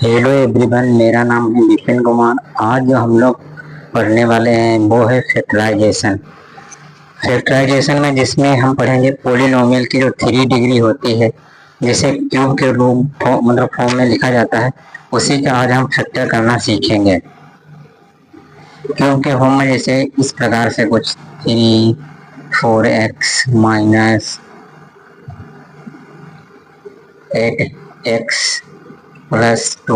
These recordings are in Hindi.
हेलो एवरीवन, मेरा नाम है विपिन कुमार। आज जो हम लोग पढ़ने वाले हैं वो है फैक्टराइजेशन। फैक्टराइजेशन में जिसमें हम पढ़ेंगे पोलिनोमियल की जो 3 डिग्री होती है, जिसे क्यूब के रूप मतलब फॉर्म में लिखा जाता है, उसी का आज हम फैक्टर करना सीखेंगे। क्यूब के फॉर्म में जैसे इस प्रकार से कुछ 3 4x माइनस 8x प्लस 2,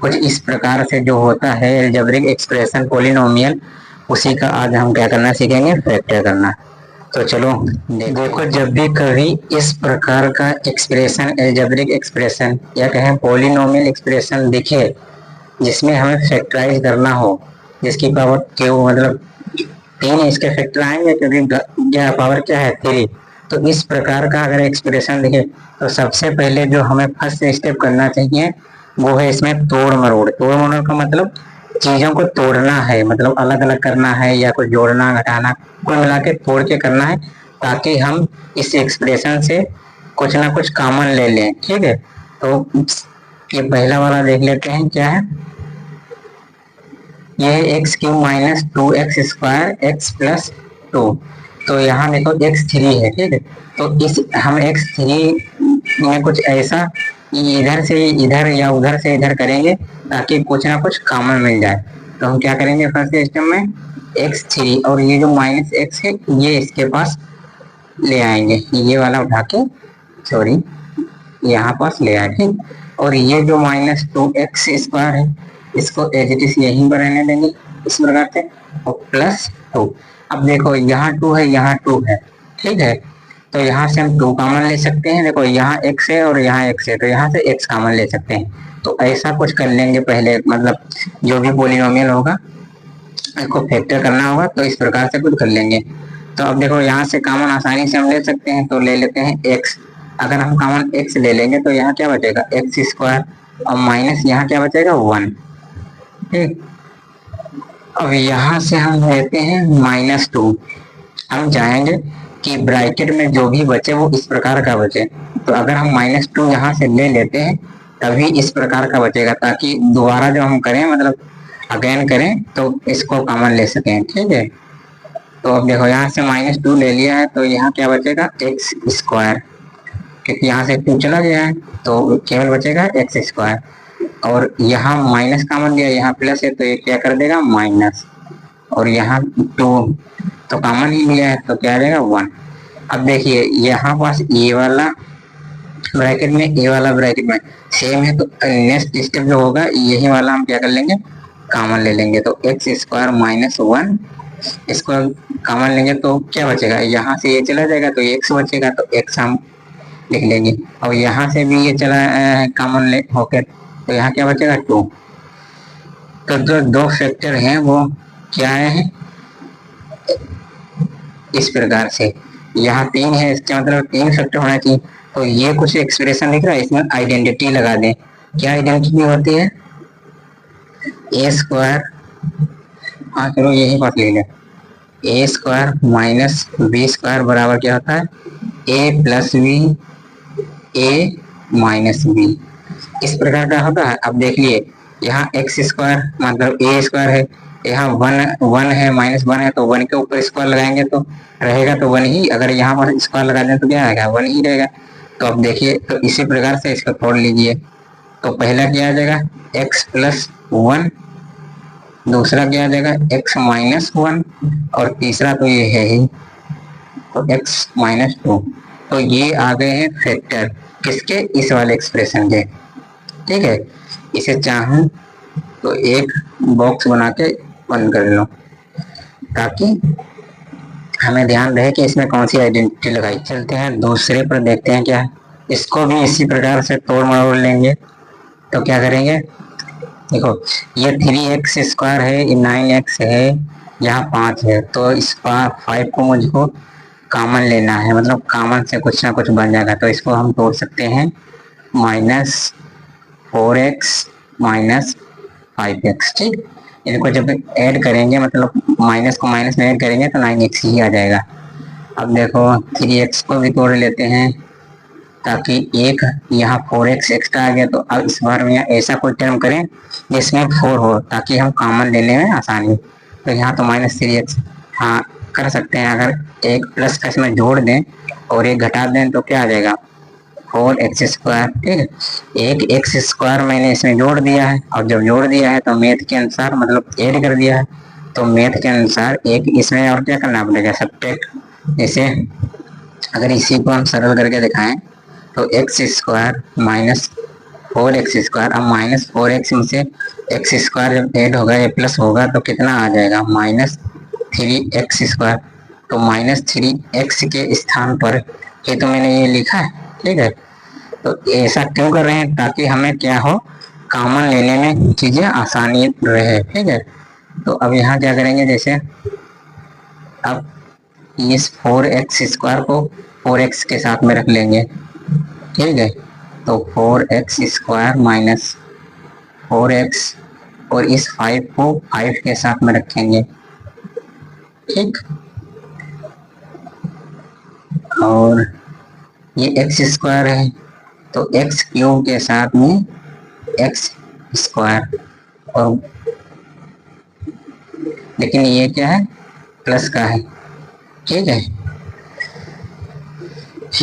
कुछ इस प्रकार से जो होता है अलजेब्रिक एक्सप्रेशन पोलिनोमियल, उसी का आज हम क्या करना सीखेंगे, फैक्टर करना। तो चलो देखो, जब भी कभी इस प्रकार का एक्सप्रेशन अलजेब्रिक एक्सप्रेशन या कहें पोलिनोमियल एक्सप्रेशन दिखे जिसमें हमें फैक्टराइज करना हो, जिसकी पावर क्यू मतलब 3 इसके फैक्टर आएंगे क्योंकि क्या पावर क्या है 3। तो इस प्रकार का अगर एक्सप्रेशन दिखे तो सबसे पहले जो हमें फर्स्ट स्टेप करना चाहिए वो है इसमें तोड़ मरोड़। तोड़ मरोड़ का मतलब चीजों को तोड़ना है, मतलब अलग अलग करना है या कुछ जोड़ना घटाना, कुल मिला के तोड़ के करना है, ताकि हम इस एक्सप्रेशन से कुछ ना कुछ कॉमन ले लें। ठीक है, तो ये पहला वाला देख लेते हैं क्या है। यह है x cube minus 2x square x plus 2। तो यहाँ देखो x3 है। ठीक है, तो इस हम x3 में कुछ ऐसा इधर से इधर या उधर से इधर करेंगे ताकि कुछ ना कुछ कॉमन मिल जाए। तो हम क्या करेंगे फर्स्ट स्टेप में x3 और ये जो माइनस x है ये इसके पास ले आएंगे, ये वाला उठा के सॉरी यहाँ पास ले आए। ठीक, और ये जो माइनस 2x स्क्वायर है इसको एज इट इज यहीं पर रहने देंगे इस प्रकार से, और प्लस 2। अब देखो यहाँ 2 है, यहाँ 2 है। ठीक है, तो यहाँ से हम 2 कॉमन ले सकते हैं। देखो यहाँ x है और यहाँ x है, तो यहाँ से x कॉमन ले सकते हैं। तो ऐसा कुछ कर लेंगे पहले, मतलब जो भी पोलिनोमियल होगा इसको फैक्टर करना होगा तो इस प्रकार से कुछ कर लेंगे। तो अब देखो यहाँ से कॉमन आसानी से हम ले सकते हैं, तो ले लेते हैं x। अगर हम कॉमन x ले लेंगे तो यहाँ क्या बचेगा एक्स स्क्वायर, और माइनस यहाँ क्या बचेगा 1। ठीक, अब यहाँ से हम लेते हैं -2। हम चाहेंगे कि ब्रैकेट में जो भी बचे वो इस प्रकार का बचे, तो अगर हम -2 यहाँ से ले लेते हैं तभी इस प्रकार का बचेगा, ताकि दोबारा जो हम करें मतलब अगेन करें तो इसको कॉमन ले सकें। ठीक है, तो अब देखो यहाँ से -2 ले लिया है तो यहाँ क्या बचेगा एक्स स्क्वायर, क्योंकि यहाँ से 2 चला गया है तो केवल बचेगा एक्स स्क्वायर। और यहाँ माइनस कॉमन दिया, यहाँ प्लस है तो ये क्या कर देगा माइनस, और यहाँ 2 तो कॉमन ही लिया है तो क्या आ जाएगा 1। अब देखिए यहाँ पास ये वाला ब्रैकेट में ये वाला ब्रैकेट में सेम है, तो नेक्स्ट स्टेप जो होगा यही वाला हम क्या कर लेंगे कॉमन ले लेंगे। तो एक्स स्क्वायर -1 इसको कॉमन लेंगे तो क्या बचेगा, यहाँ से ये चला जाएगा तो एक्स बचेगा, तो एक्स हम लिख लेंगे। और यहाँ से भी ये चला कॉमन ले होकर तो यहाँ क्या बचेगा 2। तो जो 2 फैक्टर हैं वो क्या है इस प्रकार से, यहाँ 3 है इसका मतलब 3 फैक्टर होना चाहिए। तो ये कुछ एक्सप्रेशन लिख रहा है, इसमें आइडेंटिटी लगा दें। क्या आइडेंटिटी होती है ए स्क्वायर, हाँ चलो यही बात ले लें, ए स्क्वायर माइनस बी स्क्वायर बराबर क्या होता है a plus B A minus B, इस प्रकार का होता है। अब देख लिए यहाँ एक्स स्क्वायर मतलब ए स्क्वायर है, यहाँ 1 है -1 है, तो 1 के ऊपर स्क्वायर लगाएंगे तो रहेगा तो 1 ही, अगर यहाँ पर स्क्वायर लगा दें तो क्या आएगा 1 ही रहेगा। तो अब देखिए तो इसी प्रकार से इसको तोड़ लीजिए। तो पहला क्या आ जाएगा x प्लस 1, दूसरा क्या आ जाएगा x माइनस 1, और तीसरा तो ये है ही तो x -2। तो ये आ गए हैं फैक्टर किसके, इस वाले एक्सप्रेशन के। ठीक है, इसे चाहूं तो एक बॉक्स बना के बंद कर लो ताकि हमें ध्यान रहे कि इसमें कौन सी आइडेंटिटी लगाई। चलते हैं दूसरे पर, देखते हैं क्या है। इसको भी इसी प्रकार से तोड़ मरोड़ लेंगे। तो क्या करेंगे, देखो ये 3x स्क्वायर है, ये 9x है, यहाँ 5 है, तो इस 5 को मुझको कॉमन लेना है, मतलब कॉमन से कुछ ना कुछ बन जाएगा। तो इसको हम तोड़ सकते हैं -4x -5x। ठीक, इनको जब ऐड करेंगे मतलब माइनस को माइनस में ऐड करेंगे तो 9x ही आ जाएगा। अब देखो 3x को भी तोड़ लेते हैं, ताकि एक यहाँ 4x एक्स्ट्रा आ गया, तो अब इस बार में ऐसा कोई टर्म करें जिसमें 4 हो ताकि हम कॉमन लेने में आसानी। तो यहाँ तो -3x हाँ कर सकते हैं, अगर एक प्लस का इसमें जोड़ दें और एक घटा दें तो क्या आ जाएगा 4x²। ठीक है, एक x² मैंने इसमें जोड़ दिया है, और जब जोड़ दिया है तो मैथ के अनुसार मतलब ऐड कर दिया है, तो मैथ के अनुसार एक इसमें और क्या करना पड़ेगा सब्ट्रैक्ट। जैसे अगर इसी को हम सरल करके दिखाएं तो x² माइनस 4x², अब -4x में से x² जब ऐड होगा या प्लस होगा तो कितना आ जाएगा -3x²। तो -3x के स्थान पर ये तो मैंने ये लिखा है। ठीक है, तो ऐसा क्यों कर रहे हैं ताकि हमें क्या हो कॉमन लेने में चीजें आसानी रहे। ठीक है, तो अब यहाँ क्या करेंगे, जैसे अब इस 4x² को 4x के साथ में रख लेंगे। ठीक है, तो 4x² माइनस 4x और इस 5 को 5 के साथ में रखेंगे। ठीक, और ये x² है तो x³ के साथ में x², और लेकिन ये क्या है प्लस का है। ठीक है,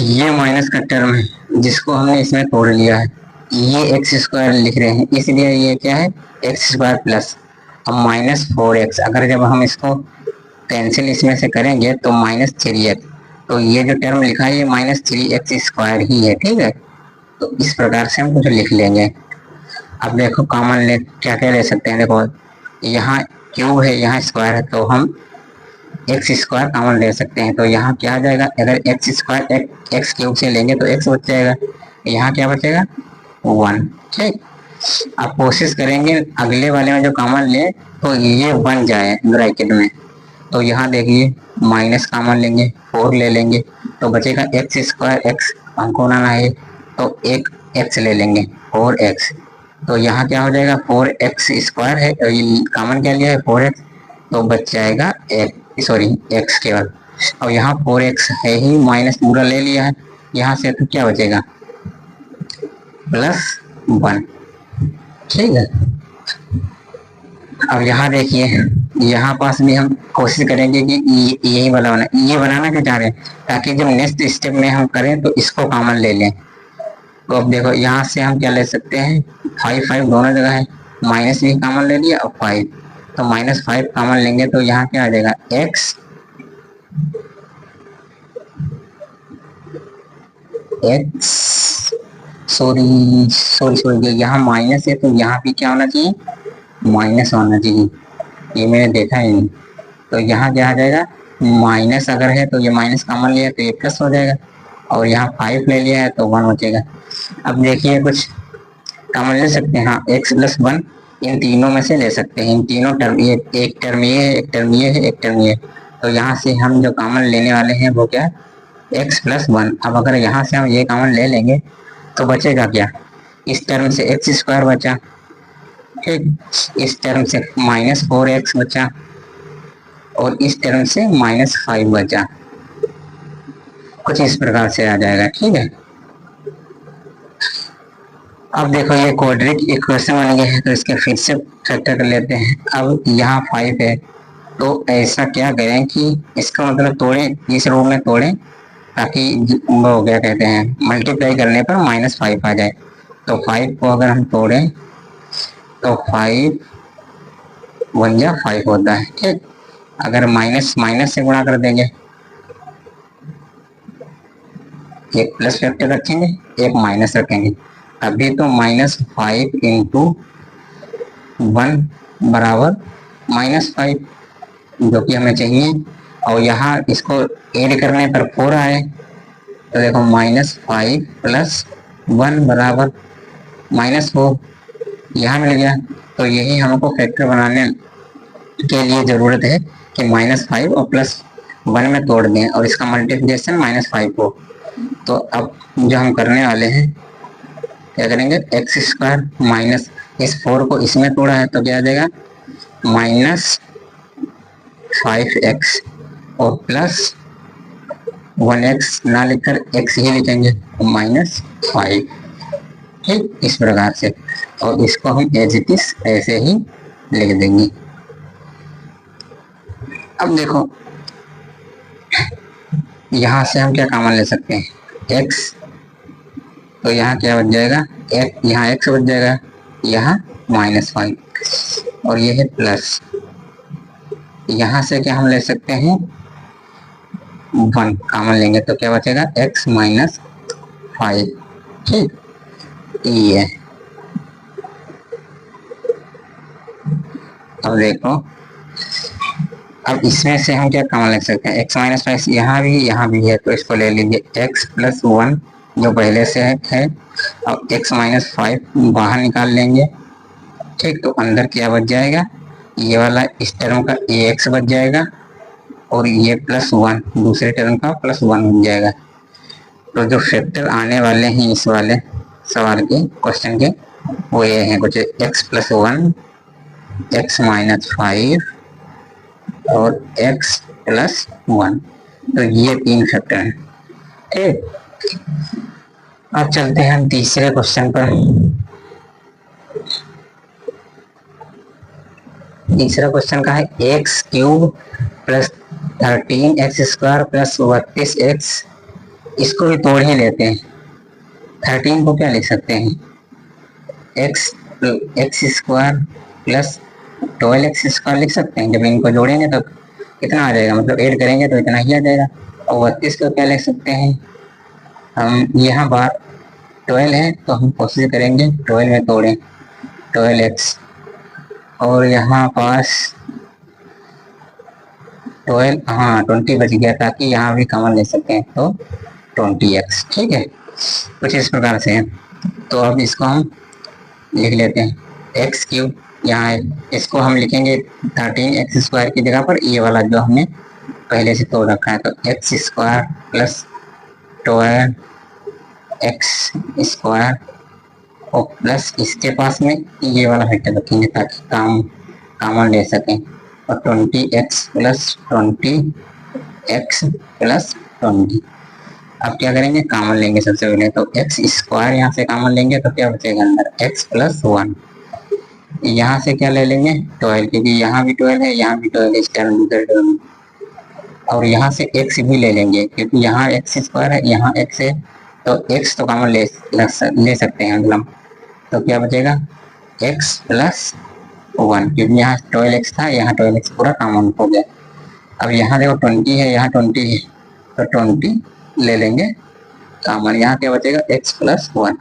ये माइनस का टर्म है जिसको हमने इसमें तोड़ लिया है, ये x² लिख रहे हैं इसलिए ये क्या है x² प्लस अब -4x। अगर जब हम इसको कैंसिल इसमें से करेंगे तो -3x, तो ये जो टर्म लिखा है ये -3x² ही है। ठीक है, तो इस प्रकार से हम कुछ लिख लेंगे। अब देखो कॉमन ले क्या क्या ले सकते हैं, देखो यहाँ क्यूब है यहाँ स्क्वायर है तो हम x² कॉमन ले सकते हैं, तो यहाँ क्या आ जाएगा अगर x² x³ से लेंगे तो x बच जाएगा, यहाँ क्या बचेगा 1। ठीक, अब कोशिश करेंगे अगले वाले में जो कॉमन ले तो ये बन जाए ब्रैकेट में, तो यहाँ देखिए माइनस कॉमन लेंगे 4 ले लेंगे तो बचेगा x² x हमको बनाना है तो एक x ले लेंगे 4x, तो यहाँ क्या हो जाएगा 4x² है और ये कॉमन क्या लिया है 4x, तो बच जाएगा x केवल, और यहाँ 4x है ही माइनस पूरा ले लिया है यहाँ से, तो क्या बचेगा +1। ठीक है, अब यहाँ देखिए यहाँ पास भी हम कोशिश करेंगे कि यही वाला ये बनाना क्यों चाह रहे हैं ताकि जब नेक्स्ट स्टेप में हम करें तो इसको कॉमन ले लें। तो अब देखो यहाँ से हम क्या ले सकते हैं 5 5 दोनों जगह है, माइनस भी कॉमन ले लिया और 5, तो -5 कॉमन लेंगे तो यहाँ क्या आ जाएगा x सॉरी यहाँ माइनस है तो यहाँ भी क्या होना चाहिए माइनस होना चाहिए, ये मैंने देखा ही नहीं। तो यहाँ क्या आ जाएगा माइनस अगर है तो ये माइनस कॉमन लिया तो ये प्लस हो जाएगा, और यहाँ 5 ले लिया है तो 1 बचेगा। अब देखिए कुछ कॉमन ले सकते हैं, हाँ x+1 इन तीनों में से ले सकते हैं, इन तीनों टर्म ये एक टर्म ये है एक टर्म ये है एक टर्म ये, तो यहाँ से हम जो कॉमन लेने वाले हैं वो क्या x+1। अब अगर यहाँ से हम ये कॉमन ले लेंगे तो बचेगा क्या, इस टर्म से x² बचा, ठीक, इस टर्म से -4x बचा और इस टर्म से -5 बचा, कुछ इस प्रकार से आ जाएगा। ठीक है, अब देखो ये क्वाड्रेटिक इक्वेशन बन गया है तो इसके फिर से फैक्टर कर लेते हैं। अब यहाँ 5 है तो ऐसा क्या करें कि इसका मतलब तोड़ें, इस रो में तोड़ें ताकि वो क्या कहते हैं मल्टीप्लाई करने पर -5 आ जाए। तो 5 को अगर हम तोड़ें तो 5 1 जा 5 होता है। ठीक, अगर माइनस से गुणा कर देंगे, एक प्लस फैक्टर रखेंगे एक माइनस रखेंगे, अभी तो -5 × 1 बराबर -5 जो कि हमें चाहिए, और यहाँ इसको ऐड करने पर 4 आए तो देखो -5 + 1 बराबर -4 यहाँ मिल गया। तो यही हमको फैक्टर बनाने के लिए ज़रूरत है कि -5 और +1 में तोड़ दें और इसका मल्टीप्लिकेशन -5 हो। तो अब जो हम करने वाले हैं क्या करेंगे x² माइनस इस 4 को इसमें तोड़ा है तो क्या आ जाएगा -5x और प्लस 1x ना लिखकर x ही लिखेंगे, -5। ठीक, इस प्रकार से, और इसको हम एज इट इज ऐसे ही लिख देंगे। अब देखो यहाँ से हम क्या कॉमन ले सकते हैं, x, तो यहाँ क्या बच जाएगा, यहाँ x बच जाएगा, यहाँ -5, और ये है प्लस, यहाँ से क्या हम ले सकते हैं 1 कॉमन लेंगे तो क्या बचेगा x -5। ठीक, ये है। अब देखो, अब इसमें से हम क्या कॉमन ले सकते हैं, x -5 यहाँ भी है, तो इसको ले लीजिए x + 1 जो पहले से है, अब x -5 बाहर निकाल लेंगे। ठीक, तो अंदर क्या बच जाएगा, ये वाला इस टर्म का ax बच जाएगा, और ये +1 दूसरे टर्म का +1 बन जाएगा। तो जो फैक्टर आने वाले हैं इस वाले सवाल के क्वेश्चन के, वो ये हैं कुछ x + 1, x -5 और x + 1, तो ये 3 फैक्टर हैं। ठीक, अब चलते हैं हम तीसरे क्वेश्चन पर। तीसरा क्वेश्चन का है x³ + 13x² + 32x, इसको भी तोड़ ही लेते हैं। 13 को क्या लिख सकते हैं, x² + 12x² लिख सकते हैं। जब इनको जोड़ेंगे तो कितना आ जाएगा, मतलब ऐड करेंगे तो इतना ही आ जाएगा। और 32 को क्या लिख सकते हैं हम, यहाँ बार 12 है तो हम कोशिश करेंगे 12 में तोड़ें, 12x, और यहाँ पास 12, हाँ 20 बच गया, ताकि यहाँ भी कॉमन ले सकते हैं, तो 20x। ठीक है, कुछ इस प्रकार से है। तो अब इसको हम लिख लेते हैं, x³ यहाँ है, इसको हम लिखेंगे 13x² की जगह पर ये वाला जो हमने पहले से तोड़ रखा है, तो x² + 12x² और प्लस इसके पास में ये वाला फैक्टर रखेंगे ताकि कॉमन ले सकें, और 20x + 20x + 20। अब क्या करेंगे, कॉमन लेंगे सबसे पहले, तो x² यहाँ से कॉमन लेंगे तो क्या बचेगा अंदर, x + 1। यहाँ से क्या ले लेंगे 12, क्योंकि यहाँ भी 12 है, यहाँ भी 12 इस टर्म दूसरे टर्म, और यहाँ से x भी ले लेंगे क्योंकि यहाँ x² है, यहाँ x है, तो x तो कॉमन ले सकते हैं मतलब। तो क्या बचेगा x + 1, क्योंकि यहाँ 12x था, यहाँ 12x पूरा कॉमन हो गया। अब यहाँ देखो 20 है, यहाँ 20 है, तो 20 ले लेंगे कॉमन, यहाँ क्या बचेगा x + 1।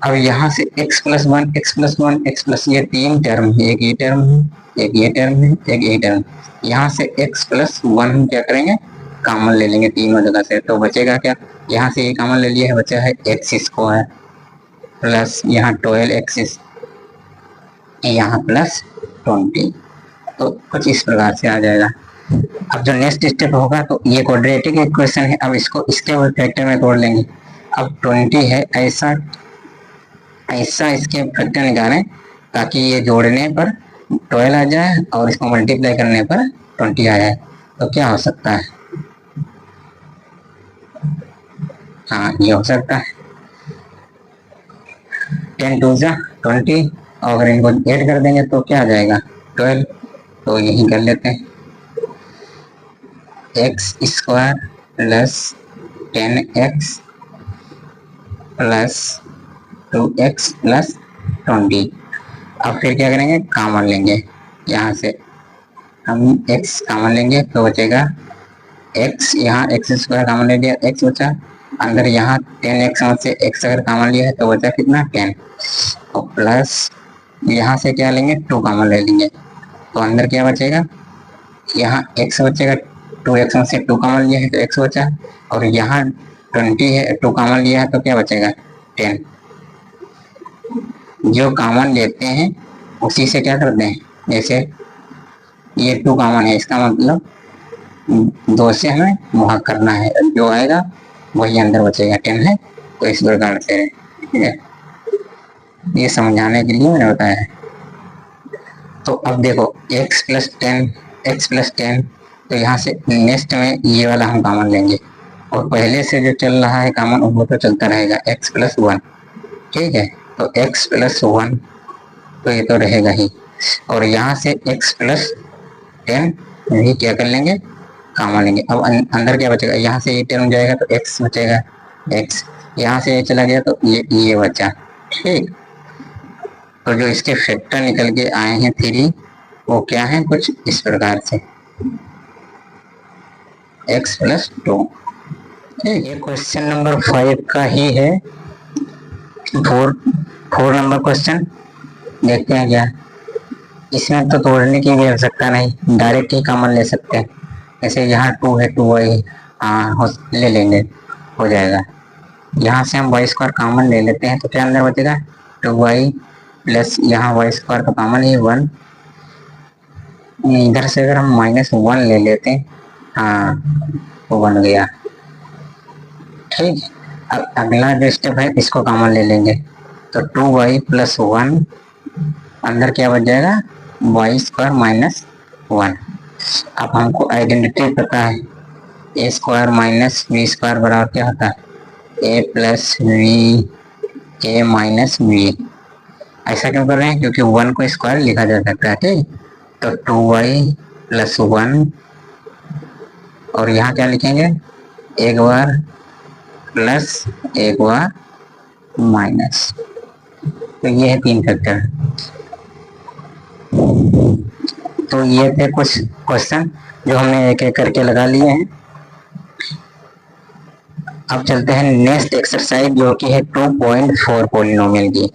अब यहाँ से x + 1, x + 1, x + ये 3 टर्म है, एक ये टर्म है, एक ये टर्म है, एक ये टर्म। यहाँ से x + 1 क्या करेंगे, कॉमन ले लेंगे तीनों जगह से, तो बचेगा क्या, यहाँ से ये कॉमन ले लिया है, बचा है x² प्लस यहाँ 12x, यहाँ +20। तो कुछ इस प्रकार से आ जाएगा। अब जो नेक्स्ट स्टेप होगा, तो ये क्वाड्रेटिक इक्वेशन है, अब इसको इसके फैक्टर में तोड़ लेंगे। अब 20 है, ऐसा इसके फैक्टर निकालें ताकि ये जोड़ने पर 12 आ जाए और इसको मल्टीप्लाई करने पर 20 आ जाए। तो क्या हो सकता है, हाँ ये हो सकता है 10 2 जा 20, और अगर इनको ऐड कर देंगे तो क्या आ जाएगा 12। तो यही कर लेते हैं, x² + 10x + 2x + 20। अब फिर क्या करेंगे, कॉमन लेंगे, यहाँ से हम x कॉमन लेंगे तो बचेगा x, यहाँ x² कॉमन ले लिया, x बचा, अंदर यहाँ 10x से x अगर कॉमन लिया है तो बचा कितना 10, और प्लस यहाँ से क्या लेंगे 2 कॉमन ले लेंगे, तो अंदर क्या बचेगा, यहाँ x बचेगा, 2x से 2 कॉमन लिया है तो x बचा, और यहाँ 20 है, 2 कॉमन लिया है तो क्या बचेगा 10। जो कॉमन लेते हैं उसी से क्या करते हैं, जैसे ये 2 कॉमन है, इसका मतलब 2 से हमें भाग करना है, जो आएगा वही अंदर बचेगा, 10 है, तो इस प्रकार से। ठीक है, ये समझाने के लिए मैंने बताया है। तो अब देखो x + 10, तो यहाँ से नेक्स्ट में ये वाला हम कॉमन लेंगे, और पहले से जो चल रहा है कॉमन वो तो चलता रहेगा x प्लस 1, ठीक है। तो x प्लस 1 तो ये तो रहेगा ही, और यहाँ से x प्लस 10 भी क्या कर लेंगे, कॉमन लेंगे। अब अंदर क्या बचेगा, यहाँ से ये टर्म जाएगा तो x बचेगा, x यहाँ से ये चला गया तो ये बचा, ठीक। तो जो इसके फैक्टर निकल के आए हैं 3 वो क्या है, कुछ इस प्रकार से x प्लस 2, ठीक। ये क्वेश्चन नंबर 5 का ही है। 4 नंबर क्वेश्चन देखते हैं क्या। इसमें तो तोड़ने की भी आवश्यकता नहीं, डायरेक्ट ही कॉमन ले सकते हैं। जैसे यहाँ 2 है, 2y ले लेंगे, हो जाएगा। यहाँ से हम वाई स्क्वायर कॉमन ले लेते हैं तो क्या अंदर बचेगा, 2y प्लस यहाँ वाई स्क्वायर का कॉमन ही 1, इधर से अगर हम -1 ले लेते हैं, हाँ वो बन गया, ठीक। अब अगला जो स्टेप है इसको कॉमन ले लेंगे तो 2y प्लस 1 अंदर क्या बच जाएगा, वाई स्क्वायर माइनस 1। अब हमको आइडेंटिटी पता है, a square minus b square बराबर क्या होता है, a plus b a minus b. ऐसा क्यों कर रहे हैं, क्योंकि 1 को स्क्वायर लिखा जा सकता है, ठीक। तो 2y प्लस 1 और यहाँ क्या लिखेंगे, एक बार प्लस एक बार माइनस। तो ये है 3 फैक्टर। तो ये थे कुछ क्वेश्चन जो हमने एक एक करके लगा लिए हैं। अब चलते हैं नेक्स्ट एक्सरसाइज जो कि है 2.4 पॉलिनोमियल की।